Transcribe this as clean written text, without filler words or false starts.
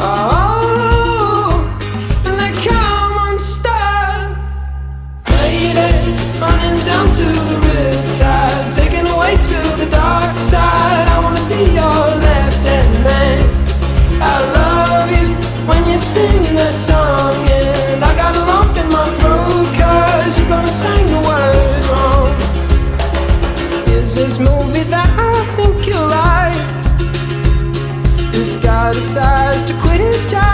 Oh, and they come unstuck. Lady, running down to the riptide, taken away to the dark side. I wanna be your left-hand man. I love you when you're singing that song, and I got a lump in my throat 'cause you're gonna sing the words wrong. Is this movie that I think you like? This guy decides to quit his job